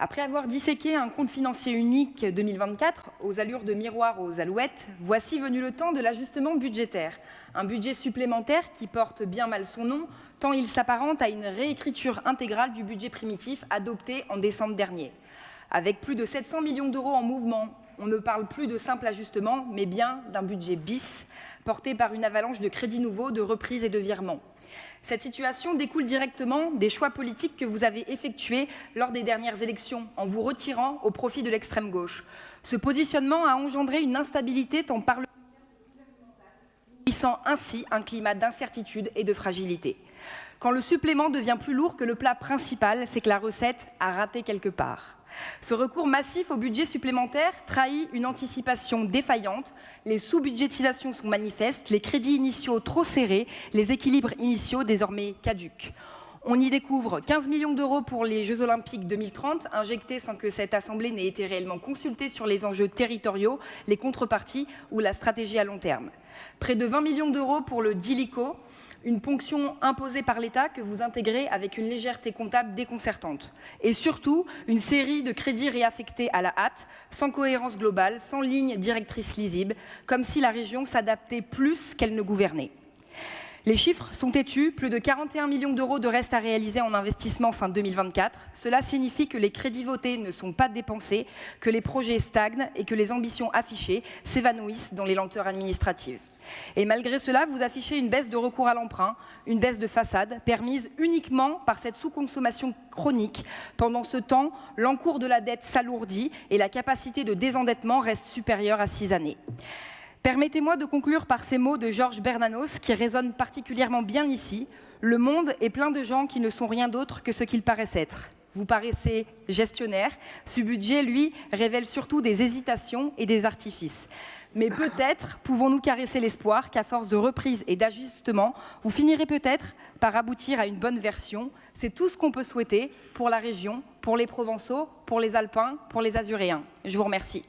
Après avoir disséqué un compte financier unique 2024 aux allures de miroir aux alouettes, voici venu le temps de l'ajustement budgétaire. Un budget supplémentaire qui porte bien mal son nom, tant il s'apparente à une réécriture intégrale du budget primitif adopté en décembre dernier. Avec plus de 700 millions d'euros en mouvement, on ne parle plus de simple ajustement, mais bien d'un budget bis, porté par une avalanche de crédits nouveaux, de reprises et de virements. Cette situation découle directement des choix politiques que vous avez effectués lors des dernières élections, en vous retirant au profit de l'extrême gauche. Ce positionnement a engendré une instabilité tant parlementaire que gouvernementale, nourrissant ainsi un climat d'incertitude et de fragilité. Quand le supplément devient plus lourd que le plat principal, c'est que la recette a raté quelque part. Ce recours massif au budget supplémentaire trahit une anticipation défaillante, les sous-budgétisations sont manifestes, les crédits initiaux trop serrés, les équilibres initiaux désormais caducs. On y découvre 15 millions d'euros pour les Jeux Olympiques 2030, injectés sans que cette Assemblée n'ait été réellement consultée sur les enjeux territoriaux, les contreparties ou la stratégie à long terme. Près de 20 millions d'euros pour le DILICO, une ponction imposée par l'État que vous intégrez avec une légèreté comptable déconcertante. Et surtout, une série de crédits réaffectés à la hâte, sans cohérence globale, sans ligne directrice lisible, comme si la région s'adaptait plus qu'elle ne gouvernait. Les chiffres sont têtus, plus de 41 millions d'euros de reste à réaliser en investissement fin 2024. Cela signifie que les crédits votés ne sont pas dépensés, que les projets stagnent et que les ambitions affichées s'évanouissent dans les lenteurs administratives. Et malgré cela, vous affichez une baisse de recours à l'emprunt, une baisse de façade, permise uniquement par cette sous-consommation chronique. Pendant ce temps, l'encours de la dette s'alourdit et la capacité de désendettement reste supérieure à 6 années. Permettez-moi de conclure par ces mots de Georges Bernanos qui résonnent particulièrement bien ici. Le monde est plein de gens qui ne sont rien d'autre que ce qu'ils paraissent être. Vous paraissez gestionnaire. Ce budget, lui, révèle surtout des hésitations et des artifices. Mais peut-être pouvons-nous caresser l'espoir qu'à force de reprise et d'ajustement, vous finirez peut-être par aboutir à une bonne version. C'est tout ce qu'on peut souhaiter pour la région, pour les Provençaux, pour les Alpins, pour les Azuréens. Je vous remercie.